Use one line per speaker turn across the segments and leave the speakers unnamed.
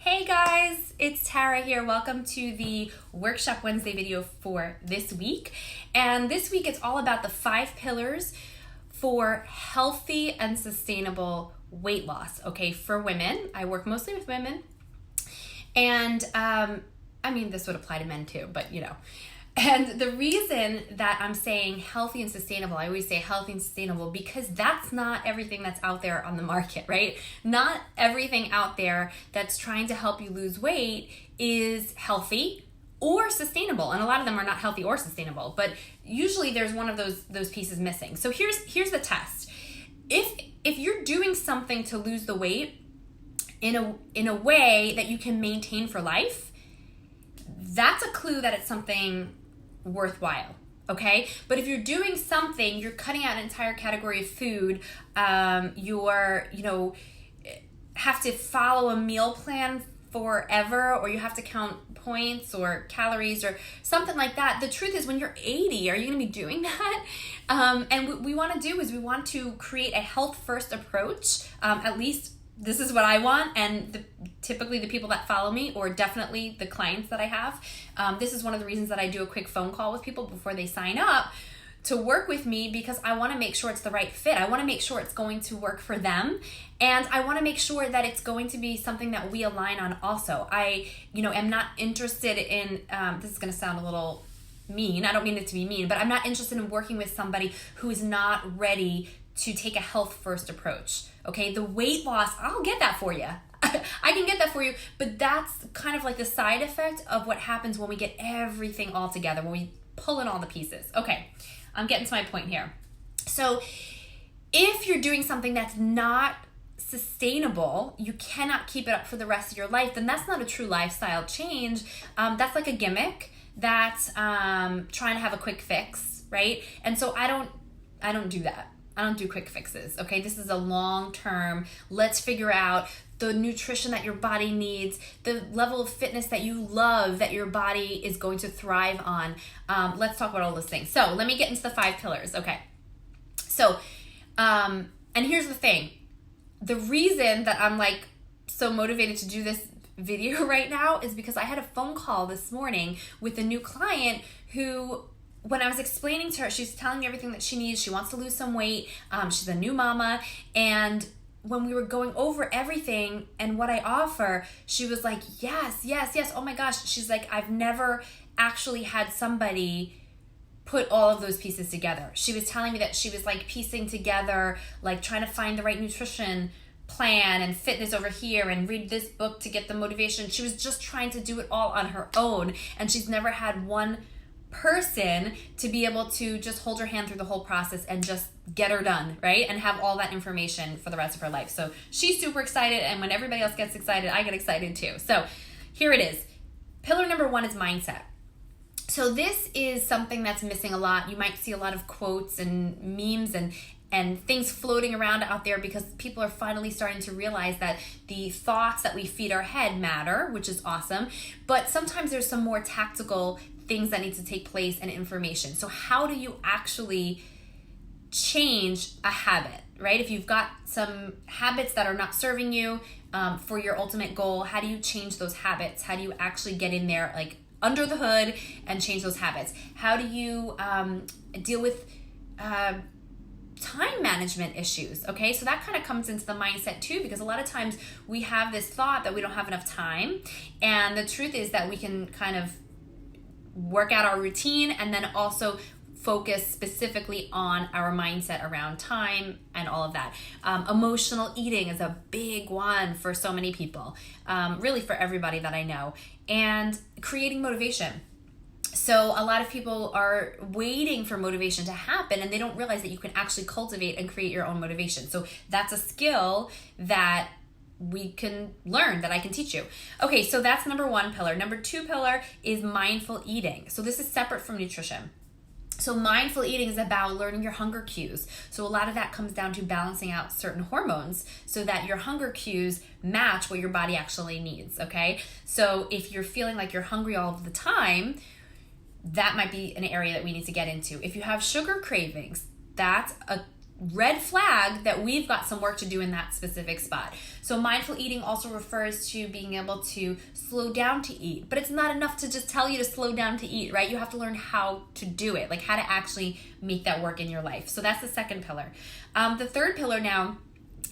Hey guys, it's Tara here. Welcome to the Workshop Wednesday video for this week. And this week it's all about the 5 pillars for healthy and sustainable weight loss, okay, for women. I work mostly with women. And this would apply to men too, but you know. And the reason that I'm saying healthy and sustainable, I always say healthy and sustainable because that's not everything that's out there on the market, right? Not everything out there that's trying to help you lose weight is healthy or sustainable. And a lot of them are not healthy or sustainable, but usually there's one of those pieces missing. So here's the test. If you're doing something to lose the weight in a way that you can maintain for life, that's a clue that it's something worthwhile, okay? But if you're doing something, you're cutting out an entire category of food, have to follow a meal plan forever, or you have to count points or calories or something like that. The truth is, when you're 80, are you going to be doing that? And what we want to do is we want to create a health first approach. At least this is what I want, and typically the people that follow me, or definitely the clients that I have, this is one of the reasons that I do a quick phone call with people before they sign up to work with me, because I want to make sure it's the right fit. I want to make sure it's going to work for them, and I want to make sure that it's going to be something that we align on also. I am not interested in, this is going to sound a little mean, I don't mean it to be mean, but I'm not interested in working with somebody who is not ready to take a health first approach. Okay, the weight loss, I'll get that for you. I can get that for you, but that's kind of like the side effect of what happens when we get everything all together, when we pull in all the pieces. Okay, I'm getting to my point here. So if you're doing something that's not sustainable, you cannot keep it up for the rest of your life, then that's not a true lifestyle change. That's like a gimmick. That's trying to have a quick fix, right? And so I don't do that. I don't do quick fixes, okay? This is a long-term, let's figure out the nutrition that your body needs, the level of fitness that you love that your body is going to thrive on. Let's talk about all those things. So let me get into the 5 pillars, okay? So, and here's the thing. The reason that I'm so motivated to do this video right now is because I had a phone call this morning with a new client who, when I was explaining to her, she's telling me everything that she needs. She wants to lose some weight. She's a new mama. And when we were going over everything and what I offer, she was like, yes. Oh my gosh. She's like, I've never actually had somebody put all of those pieces together. She was telling me that she was piecing together, trying to find the right nutrition plan and fitness over here and read this book to get the motivation. She was just trying to do it all on her own. And she's never had one person to be able to just hold her hand through the whole process and just get her done, right? And have all that information for the rest of her life. So she's super excited, and when everybody else gets excited, I get excited too. So here it is. Pillar number 1 is mindset. So this is something that's missing a lot. You might see a lot of quotes and memes and things floating around out there because people are finally starting to realize that the thoughts that we feed our head matter, which is awesome. But sometimes there's some more tactical things that need to take place and information. So how do you actually change a habit, right? If you've got some habits that are not serving you for your ultimate goal, how do you change those habits? How do you actually get in there under the hood and change those habits? How do you deal with time management issues? Okay, so that kind of comes into the mindset too, because a lot of times we have this thought that we don't have enough time, and the truth is that we can kind of work out our routine and then also focus specifically on our mindset around time and all of that. Emotional eating is a big one for so many people, really for everybody that I know, and creating motivation. So a lot of people are waiting for motivation to happen, and they don't realize that you can actually cultivate and create your own motivation. So that's a skill that we can learn, that I can teach you. Okay, so that's number 1 pillar. Number 2 pillar is mindful eating. So this is separate from nutrition. So mindful eating is about learning your hunger cues. So a lot of that comes down to balancing out certain hormones so that your hunger cues match what your body actually needs, okay? So if you're feeling like you're hungry all of the time, that might be an area that we need to get into. If you have sugar cravings, that's a red flag that we've got some work to do in that specific spot. So mindful eating also refers to being able to slow down to eat, but it's not enough to just tell you to slow down to eat, right? You have to learn how to do it, like how to actually make that work in your life. So that's the second pillar. The third pillar now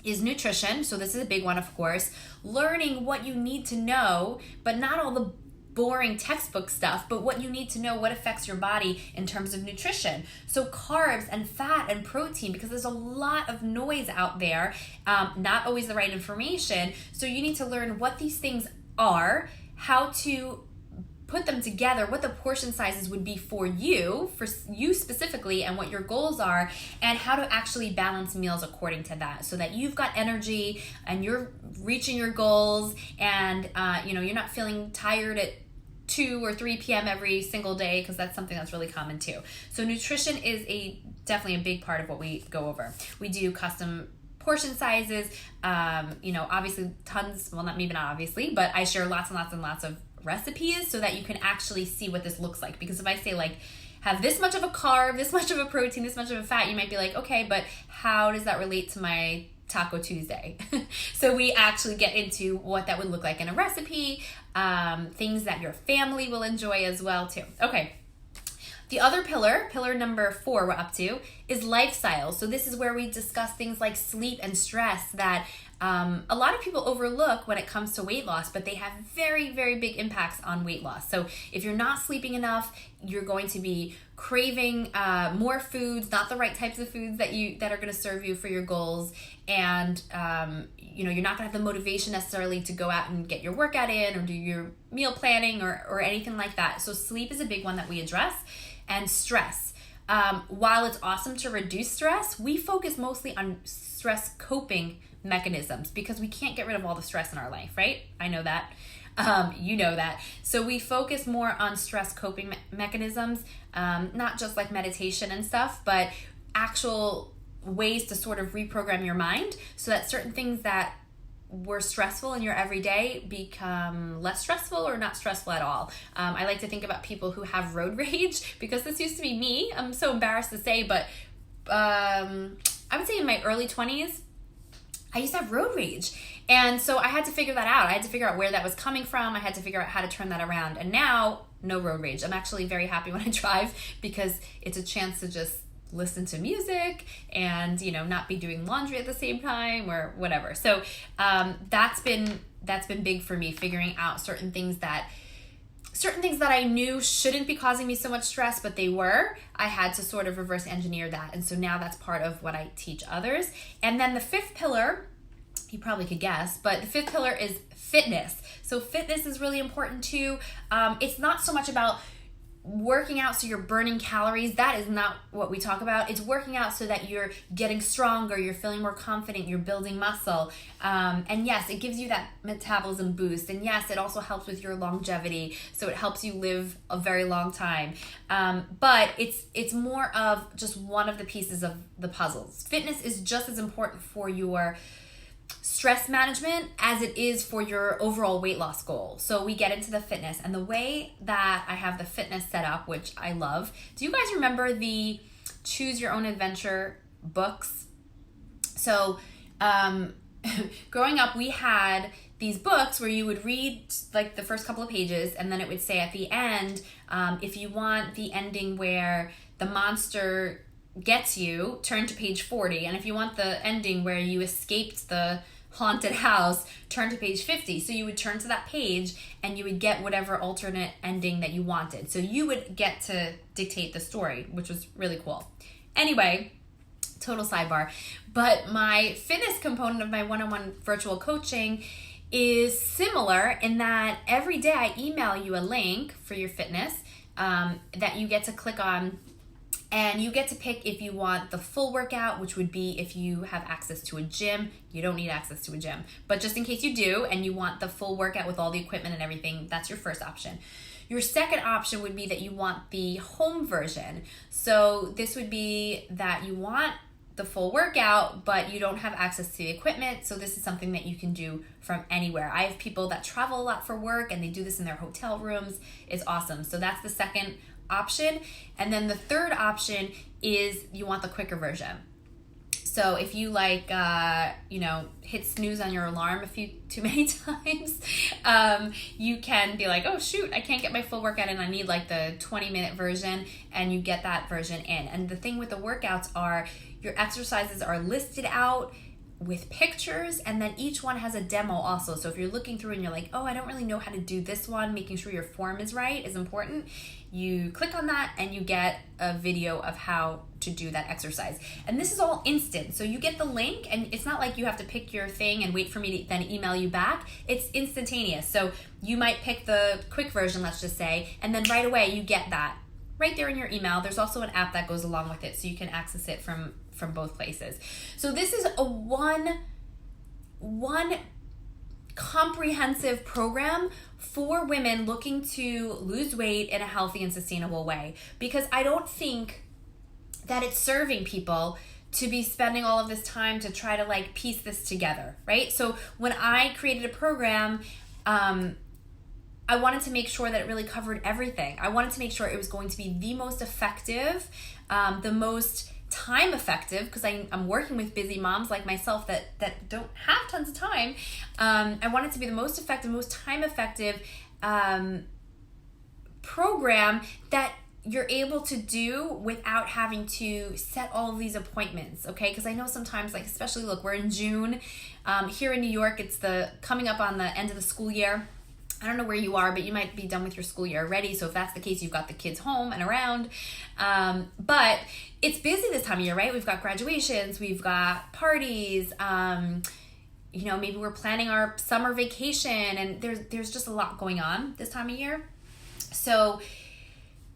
is nutrition. So this is a big one, of course. Learning what you need to know, but not all the boring textbook stuff, but what you need to know, what affects your body in terms of nutrition. So carbs and fat and protein, because there's a lot of noise out there, not always the right information. So you need to learn what these things are, how to put them together, what the portion sizes would be for you specifically, and what your goals are, and how to actually balance meals according to that, so that you've got energy and you're reaching your goals, and you're not feeling tired at 2 or 3 p.m. every single day, because that's something that's really common too. So nutrition is definitely a big part of what we go over. We do custom portion sizes, obviously tons, well, not obviously, but I share lots and lots and lots of recipes so that you can actually see what this looks like. Because if I say like, have this much of a carb, this much of a protein, this much of a fat, you might be like, okay, but how does that relate to my Taco Tuesday? So we actually get into what that would look like in a recipe, things that your family will enjoy as well too. Okay. The other pillar number 4 we're up to, is lifestyle. So this is where we discuss things like sleep and stress that a lot of people overlook when it comes to weight loss, but they have very, very big impacts on weight loss. So if you're not sleeping enough, you're going to be craving more foods, not the right types of foods that are going to serve you for your goals, and you're not going to have the motivation necessarily to go out and get your workout in or do your meal planning or anything like that. So sleep is a big one that we address, and stress. While it's awesome to reduce stress, we focus mostly on stress coping mechanisms because we can't get rid of all the stress in our life, right? I know that. You know that. So we focus more on stress coping mechanisms, not just like meditation and stuff, but actual ways to sort of reprogram your mind so that certain things that were stressful in your everyday become less stressful or not stressful at all. I like to think about people who have road rage, because this used to be me. I'm so embarrassed to say, but I would say in my early 20s, I used to have road rage. And so I had to figure that out. I had to figure out where that was coming from. I had to figure out how to turn that around. And now, no road rage. I'm actually very happy when I drive, because it's a chance to just listen to music and, not be doing laundry at the same time or whatever. So that's been big for me, figuring out certain things that I knew shouldn't be causing me so much stress, but they were. I had to sort of reverse engineer that. And so now that's part of what I teach others. And then the 5th pillar, you probably could guess, but the 5th pillar is fitness. So fitness is really important too. It's not so much about working out so you're burning calories. That is not what we talk about. It's working out so that you're getting stronger, you're feeling more confident, you're building muscle. And yes, it gives you that metabolism boost. And yes, it also helps with your longevity. So it helps you live a very long time. But it's more of just one of the pieces of the puzzles. Fitness is just as important for your stress management as it is for your overall weight loss goal. So we get into the fitness, and the way that I have the fitness set up, which I love. Do you guys remember the Choose Your Own Adventure books? So growing up, we had these books where you would read like the first couple of pages, and then it would say at the end, if you want the ending where the monster gets you, turn to page 40. And if you want the ending where you escaped the haunted house, turn to page 50. So you would turn to that page and you would get whatever alternate ending that you wanted. So you would get to dictate the story, which was really cool. Anyway, total sidebar. But my fitness component of my one-on-one virtual coaching is similar in that every day I email you a link for your fitness that you get to click on. And you get to pick if you want the full workout, which would be if you have access to a gym. You don't need access to a gym. But just in case you do and you want the full workout with all the equipment and everything, that's your first option. Your second option would be that you want the home version. So this would be that you want the full workout, but you don't have access to the equipment. So this is something that you can do from anywhere. I have people that travel a lot for work and they do this in their hotel rooms. It's awesome. So that's the second option. And then the third option is you want the quicker version. So if you hit snooze on your alarm too many times, you can be like, oh shoot, I can't get my full workout in. I need like the 20-minute version, and you get that version in. And the thing with the workouts are your exercises are listed out with pictures, and then each one has a demo also. So if you're looking through and you're like, oh, I don't really know how to do this one, making sure your form is right is important. You click on that and you get a video of how to do that exercise. And this is all instant. So you get the link, and it's not like you have to pick your thing and wait for me to then email you back. It's instantaneous. So you might pick the quick version, let's just say, and then right away you get that right there in your email. There's also an app that goes along with it, so you can access it from both places. So this is a one comprehensive program for women looking to lose weight in a healthy and sustainable way, because I don't think that it's serving people to be spending all of this time to try to like piece this together, right? So when I created a program, I wanted to make sure that it really covered everything. I wanted to make sure it was going to be the most effective, the most time effective, because I'm working with busy moms like myself that don't have tons of time. I want it to be the most effective, most time effective program that you're able to do without having to set all of these appointments, okay? Because I know sometimes, like especially, look, we're in June. Here in New York, it's coming up on the end of the school year. I don't know where you are, but you might be done with your school year already. So if that's the case, you've got the kids home and around. But it's busy this time of year, right? We've got graduations, we've got parties. Maybe we're planning our summer vacation, and there's just a lot going on this time of year. So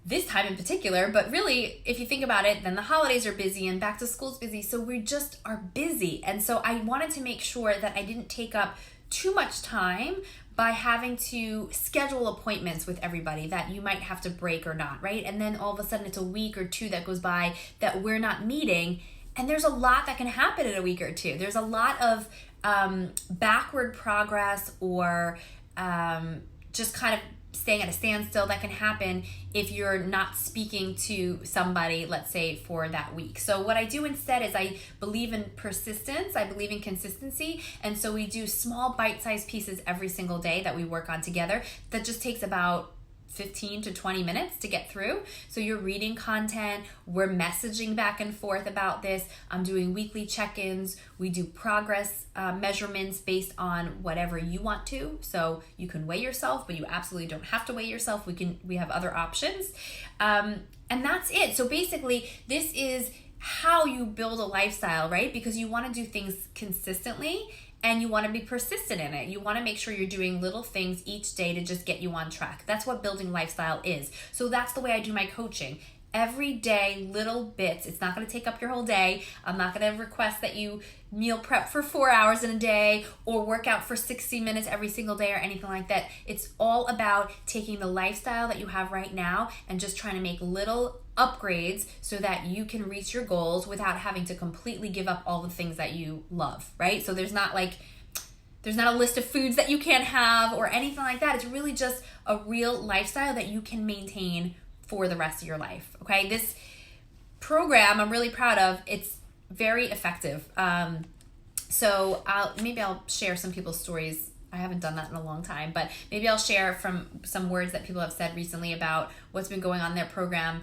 this time in particular, but really, if you think about it, then the holidays are busy and back to school's busy. So we just are busy. And so I wanted to make sure that I didn't take up too much time by having to schedule appointments with everybody that you might have to break or not, right? And then all of a sudden it's a week or two that goes by that we're not meeting. And there's a lot that can happen in a week or two. There's a lot of backward progress or just kind of staying at a standstill that can happen if you're not speaking to somebody, let's say, for that week. So what I do instead is I believe in persistence, I believe in consistency, and so we do small bite-sized pieces every single day that we work on together that just takes about 15 to 20 minutes to get through. So you're reading content, we're messaging back and forth about this. I'm doing weekly check-ins. We do progress measurements based on whatever you want to. So you can weigh yourself, but you absolutely don't have to weigh yourself. We have other options. And that's it. So basically, this is how you build a lifestyle, right? Because you want to do things consistently, and you want to be persistent in it. You want to make sure you're doing little things each day to just get you on track. That's what building lifestyle is. So that's the way I do my coaching. Every day, little bits. It's not going to take up your whole day. I'm not going to request that you meal prep for 4 hours in a day or work out for 60 minutes every single day or anything like that. It's all about taking the lifestyle that you have right now and just trying to make little upgrades so that you can reach your goals without having to completely give up all the things that you love, right? So there's not a list of foods that you can't have or anything like that. It's really just a real lifestyle that you can maintain for the rest of your life, okay? This program I'm really proud of. It's very effective. So maybe I'll share some people's stories. I haven't done that in a long time, but maybe I'll share from some words that people have said recently about what's been going on in their program,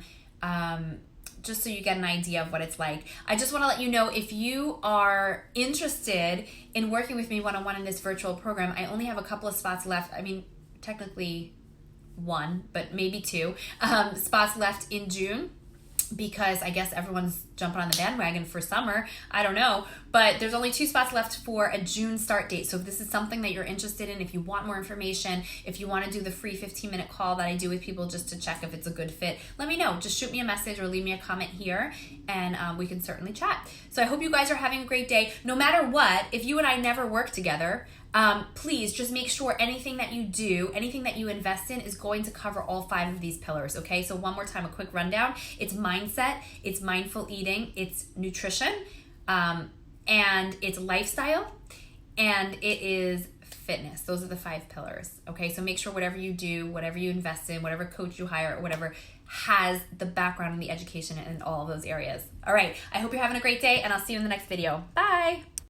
just so you get an idea of what it's like. I just want to let you know, if you are interested in working with me one-on-one in this virtual program, I only have a couple of spots left. I mean, technically one, but maybe two spots left in June, because I guess everyone's jumping on the bandwagon for summer. I don't know. But there's only 2 spots left for a June start date. So if this is something that you're interested in, if you want more information, if you want to do the free 15-minute call that I do with people just to check if it's a good fit, let me know. Just shoot me a message or leave me a comment here, and we can certainly chat. So I hope you guys are having a great day. No matter what, if you and I never work together, please just make sure anything that you do, anything that you invest in is going to cover all 5 of these pillars, okay? So one more time, a quick rundown. It's mindset, it's mindful eating, it's nutrition, and it's lifestyle, and it is fitness. Those are the 5 pillars. Okay, so make sure whatever you do, whatever you invest in, whatever coach you hire, or whatever, has the background and the education in all of those areas. All right, I hope you're having a great day, and I'll see you in the next video. Bye.